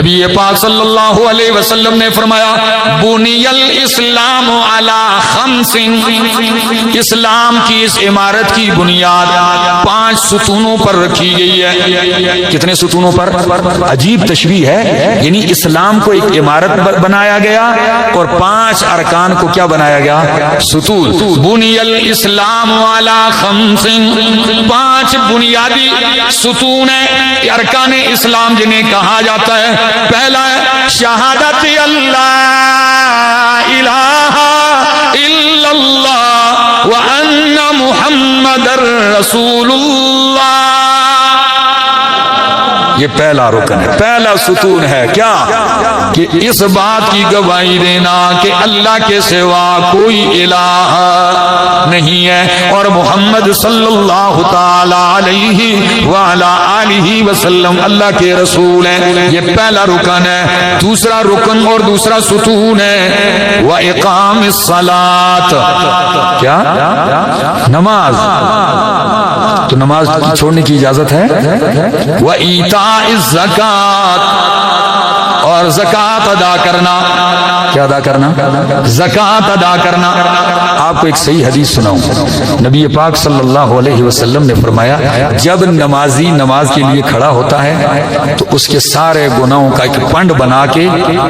نبی پاک صلی اللہ علیہ وسلم نے فرمایا بنی الاسلام علی خمس، اسلام کی اس عمارت کی بنیاد 5 ستونوں پر رکھی گئی ہے۔ کتنے ستونوں پر؟ عجیب تشبیہ ہے، یعنی اسلام کو ایک عمارت بنایا گیا اور 5 ارکان کو کیا بنایا گیا؟ ستون۔ بنی الاسلام علی خمس، 5 بنیادی ستون ہیں ارکان اسلام جنہیں کہا جاتا ہے۔ پہلا ہے شہادت اللہ الہ الا اللہ وان محمد رسول اللہ، یہ پہلا رکن ہے، پہلا ستون ہے کیا؟ کہ اس بات کی گواہی دینا کہ اللہ کے سوا کوئی الہ نہیں ہے اور محمد صلی اللہ تعالی علیہ وعلا آلہ وسلم اللہ کے رسول ہیں، یہ پہلا رکن ہے۔ دوسرا رکن اور دوسرا ستون ہے وَإِقَامِ الصَّلَاةِ، کیا؟ نماز، تو نماز چھوڑنے کی اجازت ہے۔ وَإِيتَاءِ الزَّكَاةِ، اور زکوٰۃ ادا کرنا، کیا ادا کرنا؟ زکوٰۃ ادا کرنا۔ آپ کو ایک صحیح حدیث سناؤں، نبی پاک صلی اللہ علیہ وسلم نے فرمایا جب نمازی نماز کے لیے کھڑا ہوتا ہے تو اس کے سارے گناہوں کا ایک پنڈ بنا کے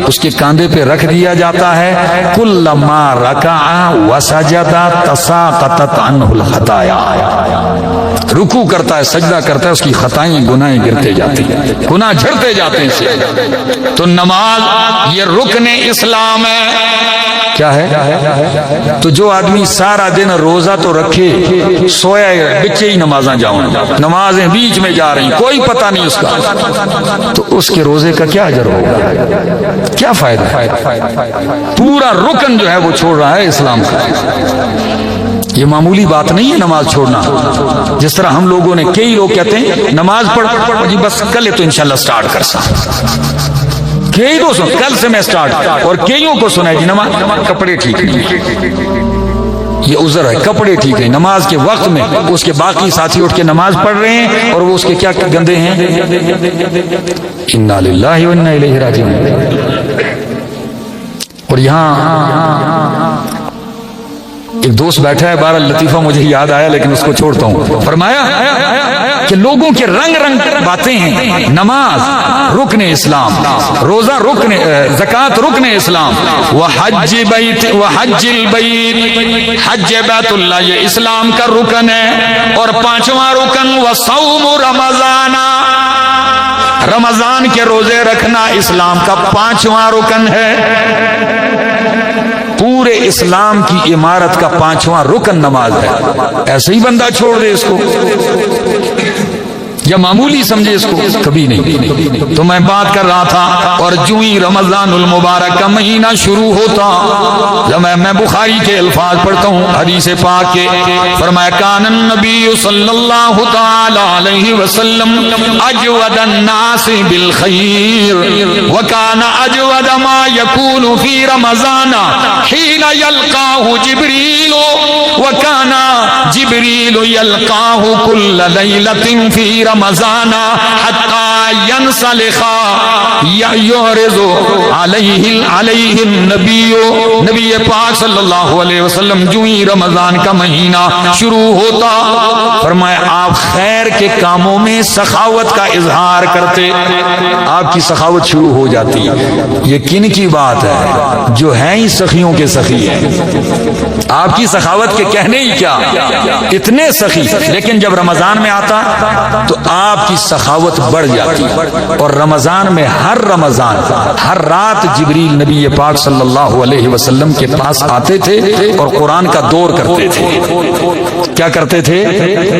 اس کے کاندھے پہ رکھ دیا جاتا ہے، کلما رکع وسجد تساقطت عنہ الخطایا، رکوع کرتا ہے سجدہ کرتا ہے اس کی خطائیں گناہیں گرتے جاتی ہیں، گناہ جھڑتے جاتے ہیں اسے۔ تو نماز یہ رکن اسلام ہے۔ کیا ہے؟ تو جو آدمی سارا دن روزہ تو رکھے سویا بچے ہی نمازاں جاؤں، نمازیں بیچ میں جا رہی کوئی پتہ نہیں اس کا، تو اس کے روزے کا کیا اجر ہوگا؟ کیا فائدہ؟ پورا رکن جو ہے وہ چھوڑ رہا ہے اسلام کا۔ یہ معمولی بات نہیں ہے نماز چھوڑنا، جس طرح ہم لوگوں نے، کئی لوگ کہتے ہیں نماز پڑھ جی بس کل ہے تو انشاءاللہ سٹارٹ کر سا، کئی تو سن کل سے میں سٹارٹ، اور کئیوں کو سنا ہے جی نماز کپڑے ٹھیک نہیں، یہ عذر ہے، کپڑے ٹھیک نہیں، نماز کے وقت میں اس کے باقی ساتھی اٹھ کے نماز پڑھ رہے ہیں اور وہ اس کے کیا گندے ہیں۔ انا للہ و انا الیہ راجعون۔ اور یہاں ایک دوست بیٹھا ہے، بہرحال لطیفہ مجھے یاد آیا لیکن اس کو چھوڑتا ہوں، فرمایا کہ لوگوں کے رنگ رنگ باتیں ہیں، نماز رکن اسلام، روزہ رکن، زکوٰۃ رکن اسلام، وحج البیت، حج بیت اللہ یہ اسلام کا رکن ہے، اور 5واں رکن وصوم رمضان، رمضان کے روزے رکھنا اسلام کا 5واں رکن ہے۔ پورے اسلام کی عمارت کا 5واں رکن نماز ہے، ایسے ہی بندہ چھوڑ دے اس کو یا معمولی سمجھے اس کو؟ کبھی نہیں۔ تو میں بات کر رہا تھا، اور جو ہی رمضان المبارک کا مہینہ شروع ہوتا، جب میں بخاری کے الفاظ پڑھتا ہوں حدیث پاک کے، فرمایا کان النبی صلی اللہ تعالی علیہ وسلم اجود الناس بالخیر وکان اجود ما یکون فی رمضان حین یلقاہ جبریل وکان جبریل یلقاہ کل لیلۃ فی رمضان حتی ینسلخ یعرض علیہ النبی، نبی پاک صلی اللہ علیہ وسلم جو ہی رمضان کا مہینہ شروع ہوتا، فرمایا آپ خیر کے کاموں میں سخاوت کا اظہار کرتے، آپ کی سخاوت شروع ہو جاتی۔ یہ کن کی بات ہے؟ جو ہیں ہی سخیوں کے سخی ہیں، آپ کی سخاوت کے کہنے ہی کیا، اتنے سخی، لیکن جب رمضان میں آتا تو آپ کی سخاوت بڑھ جاتی، اور رمضان میں ہر رمضان ہر رات جبریل نبی پاک صلی اللہ علیہ وسلم کے پاس آتے تھے اور قرآن کا دور کرتے تھے۔ کیا کرتے تھے؟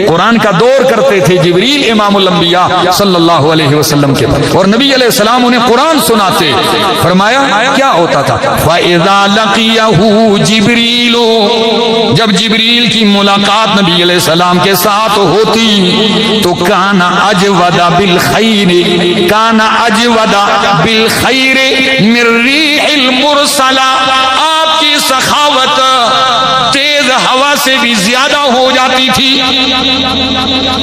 قرآن کا دور کرتے تھے جبریل امام الانبیاء صلی اللہ علیہ وسلم کے پاس، اور نبی علیہ السلام انہیں قرآن سناتے۔ فرمایا کیا ہوتا تھا؟ فَإِذَا لَقِيَهُ جِبْرِيلُ، جب جبریل کی ملاقات نبی علیہ السلام کے ساتھ ہوتی تو کان اجود بالخیر، کان اجود بالخیر من ریح المرسلہ، آپ کی سخاوت تیز ہوا سے بھی زیادہ ہو جاتی تھی۔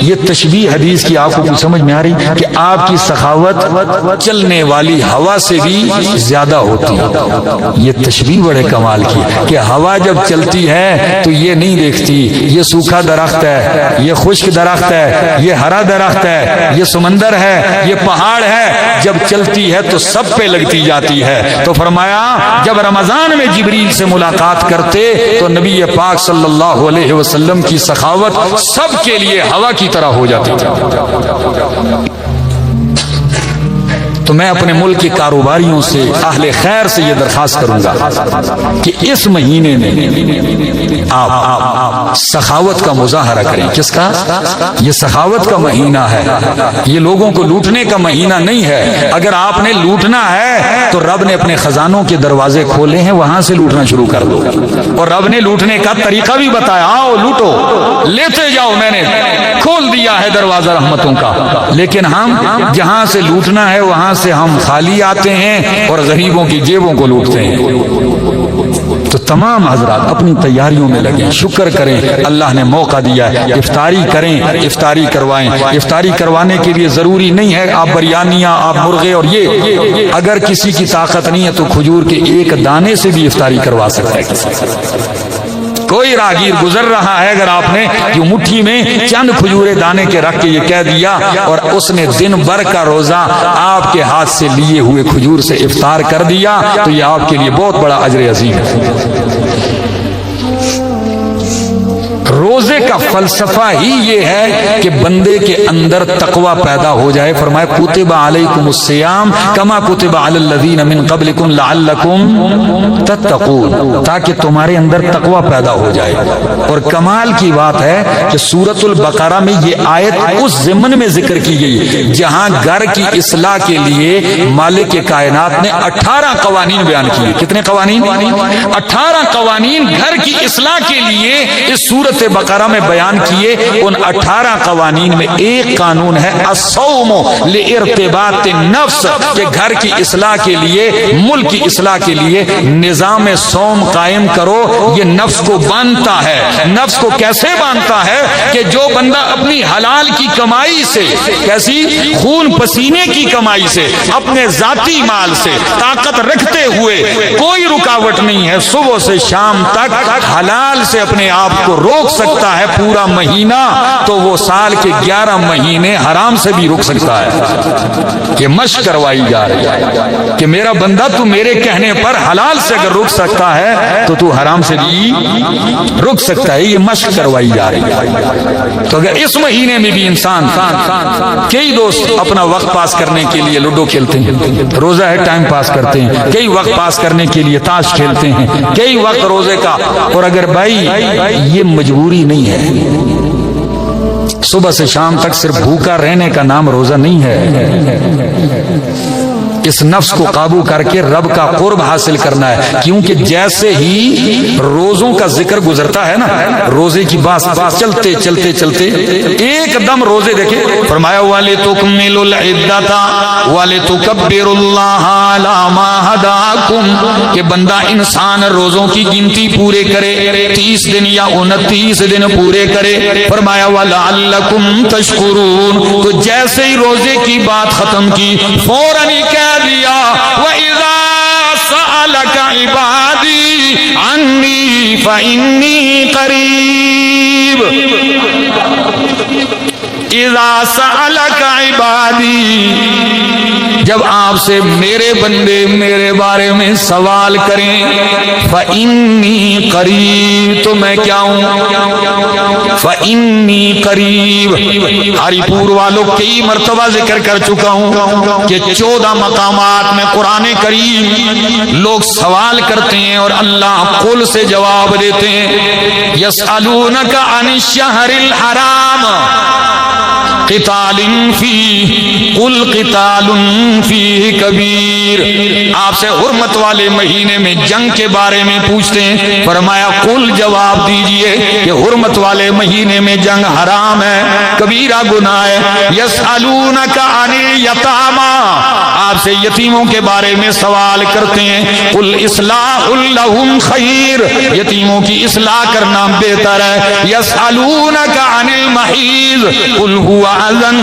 یہ تشبیہ حدیث کی آپ کو کچھ سمجھ میں آ رہی کہ آپ کی سخاوت چلنے والی ہوا سے بھی زیادہ ہوتی ہے۔ یہ تشبیہ بڑے کمال کی کہ ہوا جب چلتی ہے تو یہ نہیں دیکھتی یہ سوکھا درخت ہے، یہ خشک درخت ہے، یہ ہرا درخت ہے، یہ سمندر ہے، یہ پہاڑ ہے، جب چلتی ہے تو سب پہ لگتی جاتی ہے۔ تو فرمایا جب رمضان میں جبریل سے ملاقات کرتے تو نبی پاک صلی اللہ علیہ وسلم کی سخاوت سب کے لیے ہوا کی طرح ہو جاتی تھی۔ تو میں اپنے ملک کے کاروباریوں سے، اہل خیر سے یہ درخواست کروں گا کہ اس مہینے میں آپ سخاوت کا مظاہرہ کریں۔ کس کا؟ یہ سخاوت کا مہینہ ہے، یہ لوگوں کو لوٹنے کا مہینہ نہیں ہے۔ اگر آپ نے لوٹنا ہے تو رب نے اپنے خزانوں کے دروازے کھولے ہیں، وہاں سے لوٹنا شروع کر دو، اور رب نے لوٹنے کا طریقہ بھی بتایا، آؤ لوٹو، لیتے جاؤ، میں نے کھول دیا ہے دروازہ رحمتوں کا۔ لیکن ہم جہاں سے لوٹنا ہے وہاں سے ہم خالی آتے ہیں اور غریبوں کی جیبوں کو لوٹتے ہیں۔ تو تمام حضرات اپنی تیاریوں میں لگیں، شکر کریں اللہ نے موقع دیا ہے، افطاری کریں، افطاری کروائیں۔ افطاری کروانے کے لیے ضروری نہیں ہے آپ بریانیاں، آپ مرغے، اور یہ اگر کسی کی طاقت نہیں ہے تو کھجور کے ایک دانے سے بھی افطاری کروا سکتا ہے۔ کوئی راہگیر گزر رہا ہے، اگر آپ نے جو مٹھی میں چند کھجورے دانے کے رکھ کے یہ کہہ دیا اور اس نے دن بھر کا روزہ آپ کے ہاتھ سے لیے ہوئے کھجور سے افطار کر دیا تو یہ آپ کے لیے بہت بڑا اجر عظیم ہے۔ روزے کا فلسفہ ہی یہ ہے کہ بندے کے اندر تقوی پیدا ہو جائے۔ فرمایا کتب علیکم الصیام کما کتب علی الذین من قبلکم لعلکم تتقون، تاکہ تمہارے اندر تقوی پیدا ہو جائے۔ اور کمال کی بات ہے کہ سورۃ البقرہ میں یہ آیت اس ضمن میں ذکر کی گئی جہاں گھر کی اصلاح کے لیے مالک کائنات نے 18 قوانین بیان کیے۔ کتنے قوانین؟ 18 قوانین گھر کی اصلاح کے لیے اس سورۃ بقرہ میں بیان کیے۔ ان 18 قوانین میں ایک قانون ہے الصوم لارتباط النفس، کہ گھر کی اصلاح کے لیے، ملک کی اصلاح کے لیے نظام صوم قائم کرو۔ یہ نفس کو باندھتا ہے۔ نفس کو کیسے باندھتا ہے کہ جو بندہ اپنی حلال کی کمائی سے، کیسی؟ خون پسینے کی کمائی سے، اپنے ذاتی مال سے طاقت رکھتے ہوئے کوئی رکاوٹ نہیں ہے، صبح سے شام تک حلال سے اپنے آپ کو روک سکتا ہے پورا مہینہ، تو وہ سال کے 11 مہینے حرام سے بھی رک سکتا ہے۔ یہ مشق کروائی جا رہی ہے کہ میرا بندہ تو میرے کہنے پر حلال سے اگر رک سکتا ہے تو تو حرام سے بھی رک سکتا ہے۔ یہ مشق کروائی جا رہی ہے۔ تو اگر اس مہینے میں بھی انسان، کئی دوست اپنا وقت پاس کرنے کے لیے لوڈو کھیلتے ہیں، روزہ ہے ٹائم پاس کرتے ہیں، کئی وقت پاس کرنے کے لیے تاش کھیلتے ہیں، کئی وقت روزے کا۔ اور اگر بھائی یہ مجبوری نہیں ہے، صبح سے شام تک صرف بھوکا رہنے کا نام روزہ نہیں ہے۔ اس نفس کو قابو کر کے رب کا قرب حاصل کرنا ہے، کیونکہ جیسے ہی روزوں کا ذکر گزرتا ہے نا، روزے کی بات چلتے چلتے چلتے ایک دم روزے دیکھیں، فرمایا وَلِتُكْمِلُوا الْعِدَّةَ وَلِتُكَبِّرُوا اللَّهَ عَلَى مَا هَدَاكُمْ، کہ بندہ انسان روزوں کی گنتی پورے کرے، 30 دن یا 29 دن پورے کرے۔ فرمایا وَلَعَلَّكُمْ تَشْكُرُونَ، تو جیسے ہی روزے کی بات ختم کی فوراً ہی کہہ دیا وَإِذَا سَأَلَكَ عِبَادِي عَنِّي فَإِنِّي قَرِيبٌ، اِذَا سَأَلَكَ عِبَادِي، جب آپ سے میرے بندے میرے بارے میں سوال کریں، فَإِنِّي قَرِيب، تو میں کیا ہوں؟ فَإِنِّي قَرِيب۔ ہری پور والوں کئی مرتبہ ذکر کر چکا ہوں کہ 14 مقامات میں قرآن کریم لوگ سوال کرتے ہیں اور اللہ قل سے جواب دیتے ہیں۔ يَسْأَلُونَكَ عَنِ الشَّهْرِ الْحَرَامِ قتال فی قل قتال فیہ کبیر، آپ سے حرمت والے مہینے میں جنگ کے بارے میں پوچھتے ہیں، فرمایا قل جواب دیجئے کہ حرمت والے مہینے میں جنگ حرام ہے، کبیرہ گناہ ہے۔ یسألونک عن الیتامی، آپ سے یتیموں کے بارے میں سوال کرتے ہیں، قل اصلاح لہم خیر، یتیموں کی اصلاح کرنا بہتر ہے، یسألونک عن المحیض قل هو اذن،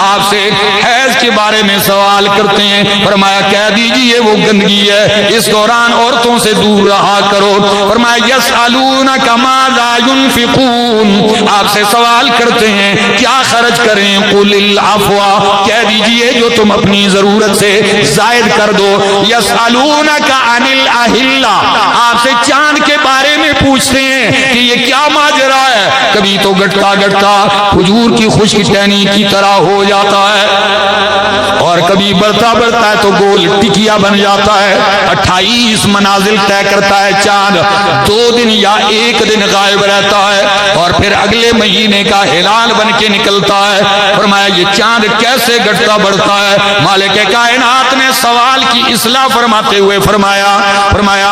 آپ سے حیض کے بارے میں سوال کرتے ہیں، فرمایا کہہ دیجئے وہ گندگی ہے، اس دوران عورتوں سے دور رہا کرو۔ فرمایا یسألونک ماذا ينفقون، آپ سے سوال کرتے ہیں کیا خرچ کریں، قل العفو، کہہ دیجئے جو تم اپنی ضرورت سے زائد کر دو۔ یسألونک عن الاہلہ، آپ سے چاند کے بارے میں پوچھتے ہیں کہ یہ کیا ماجرا ہے، کبھی تو گٹتا گٹتا کھجور کی خشک ٹہنی کی طرح ہو جاتا ہے اور کبھی بڑھتا بڑھتا ہے تو گول ٹکیا بن جاتا ہے۔ 28 منازل طے کرتا ہے چاند، 2 دن یا 1 دن غائب رہتا ہے اور پھر اگلے مہینے کا ہلال بن کے نکلتا ہے۔ فرمایا یہ چاند کیسے گھٹتا بڑھتا ہے؟ مالک کائنات نے سوال کی اصلاح فرماتے ہوئے فرمایا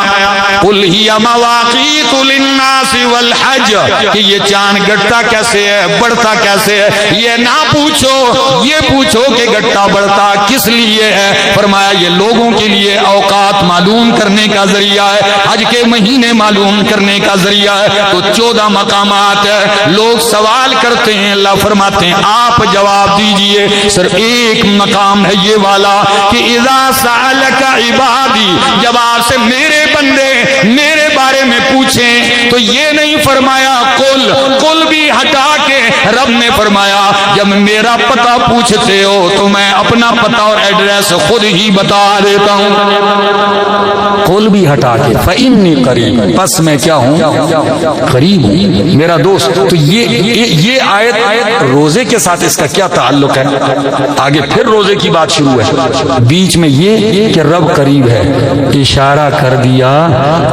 قل ہی مواقیت للناس والحج، کہ یہ چاند گھٹتا کیسے ہے، بڑھتا کیسے ہے، یہ نہ پوچھو، یہ پوچھو کہ گھٹتا بڑھتا کس لیے ہے۔ فرمایا یہ لوگوں کے لیے اوقات معلوم کرنے کا ذریعہ ہے، حج کے مہینے معلوم کرنے کا ذریعہ ہے۔ تو 14 مقامات ہے، لوگ سوال کرتے ہیں، اللہ فرماتے ہیں آپ جواب دیجئے۔ صرف ایک مقام ہے یہ والا کہ اذا سألک عبادی، جب آپ سے میرے بندے میرے بارے میں پوچھیں تو یہ نہیں فرمایا قل بھی ہٹا کے رب نے فرمایا جب میرا پتہ پوچھتے ہو تو میں اپنا پتہ اور ایڈریس خود ہی بتا دیتا ہوں، قل بھی ہٹا کے فإنی قریب، پس میں کیا ہوں، قریب ہوں میرا دوست۔ تو یہ آیت روزے کے ساتھ اس کا کیا تعلق ہے؟ آگے پھر روزے کی بات شروع ہے، بیچ میں یہ کہ رب قریب ہے، اشارہ کر دیا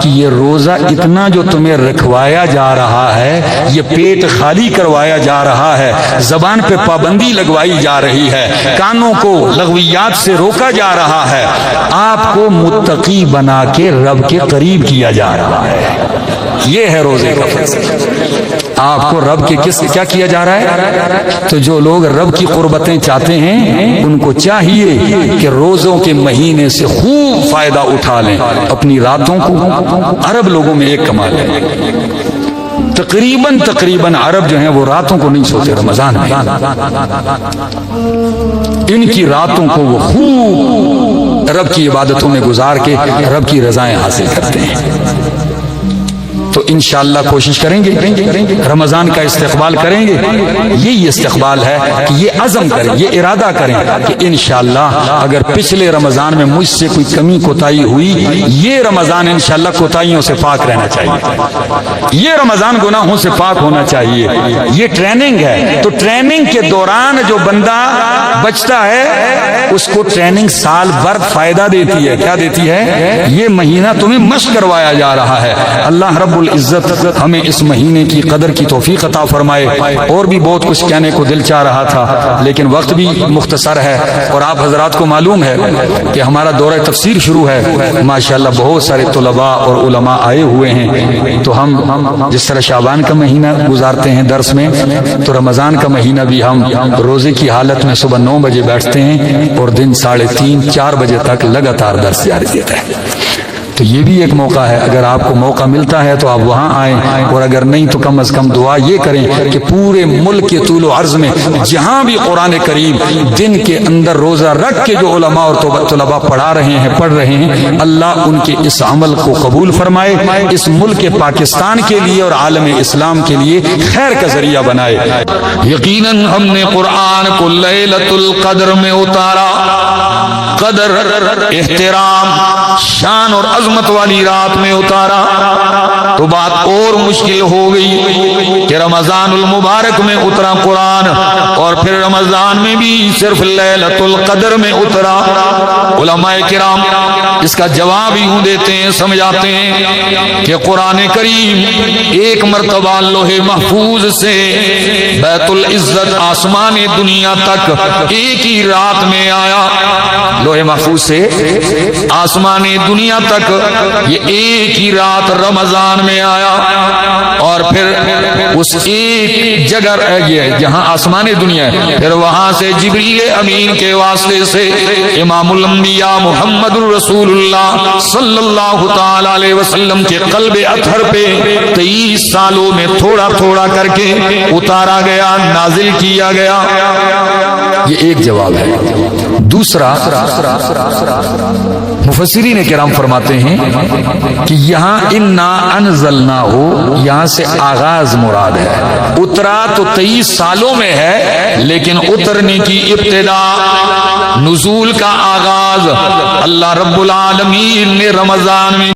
کہ یہ روزہ اتنا جو تمہیں رکھوایا جا رہا ہے، یہ پیٹ خالی کروایا جا رہا ہے، زبان پہ پابندی لگوائی جا رہی ہے، کانوں کو لغویات سے روکا جا رہا ہے، آپ کو متقی بنا کے رب کے قریب کیا جا رہا ہے۔ یہ ہے روزے کا فضل، آپ کو رب کے کیا کیا جا رہا ہے؟ تو جو لوگ رب کی قربتیں چاہتے ہیں ان کو چاہیے کہ روزوں کے مہینے سے خوب فائدہ اٹھا لیں، اپنی راتوں کو۔ عرب لوگوں میں ایک کمال ہے، تقریباً عرب جو ہیں وہ راتوں کو نہیں سوتے رمضان میں، ان کی راتوں کو وہ خوب رب کی عبادتوں میں گزار کے رب کی رضائیں حاصل کرتے ہیں۔ تو انشاءاللہ کوشش کریں گے، رمضان کا استقبال کریں گے، یہی استقبال ہے کہ یہ عزم کریں، یہ ارادہ کریں کہ انشاءاللہ اگر پچھلے رمضان میں مجھ سے کوئی کمی کوتاہی ہوئی، یہ رمضان انشاءاللہ کوتاہیوں سے پاک رہنا چاہیے، یہ رمضان گناہوں سے پاک ہونا چاہیے۔ یہ ٹریننگ ہے، تو ٹریننگ کے دوران جو بندہ بچتا ہے اس کو ٹریننگ سال بھر فائدہ دیتی ہے۔ کیا دیتی ہے؟ یہ مہینہ تمہیں مشق کروایا جا رہا ہے۔ اللہ رب العزت ہمیں اس مہینے کی قدر کی توفیق عطا فرمائے۔ اور بھی بہت کچھ کہنے کو دل چاہ رہا تھا لیکن وقت بھی مختصر ہے، اور آپ حضرات کو معلوم ہے کہ ہمارا دورہ تفسیر شروع ہے، ماشاءاللہ بہت سارے طلباء اور علماء آئے ہوئے ہیں۔ تو ہم جس طرح شعبان کا مہینہ گزارتے ہیں درس میں، تو رمضان کا مہینہ بھی ہم روزے کی حالت میں صبح 9 بجے بیٹھتے ہیں اور دن 3:30 4 بجے تک لگاتار درس جاری دیتا ہے۔ تو یہ بھی ایک موقع ہے، اگر آپ کو موقع ملتا ہے تو آپ وہاں آئیں، اور اگر نہیں تو کم از کم دعا یہ کریں کہ پورے ملک کے طول و عرض میں جہاں بھی قرآن کریم دن کے اندر روزہ رکھ کے جو علماء اور طلباء پڑھ رہے ہیں، اللہ ان کے اس عمل کو قبول فرمائے، اس ملک پاکستان کے لیے اور عالم اسلام کے لیے خیر کا ذریعہ بنائے۔ یقیناً ہم نے قرآن کو لیلۃ القدر میں اتارا، قدر احترام شان اور عظمت والی رات میں اتارا، تو بات اور مشکل ہو گئی کہ رمضان المبارک میں اترا قرآن، اور پھر رمضان میں بھی صرف لیلۃ القدر میں اترا۔ علماء کرام اس کا جواب یوں دیتے ہیں، سمجھاتے ہیں کہ قرآن کریم ایک مرتبہ لوح محفوظ سے بیت العزت آسمان دنیا تک ایک ہی رات میں آیا، لوح محفوظ سے آسمان دنیا تک یہ ایک ہی رات رمضان میں آیا، اور پھر اس ایک جگہ جہاں آسمان دنیا ہے، پھر وہاں سے جبریل امین کے واسطے سے امام الانبیاء محمد الرسول اللہ صلی اللہ تعالی علیہ وسلم کے قلب اطہر پہ 23 سالوں میں تھوڑا تھوڑا کر کے اتارا گیا، نازل کیا گیا۔ یہ ایک جواب ہے۔ دوسرا، مفسرین کرام فرماتے ہیں کہ یہاں انا انزلناہ، یہاں سے آغاز مراد ہے۔ اترا تو 23 سالوں میں ہے، لیکن اترنے کی ابتدا، نزول کا آغاز اللہ رب العالمین نے رمضان میں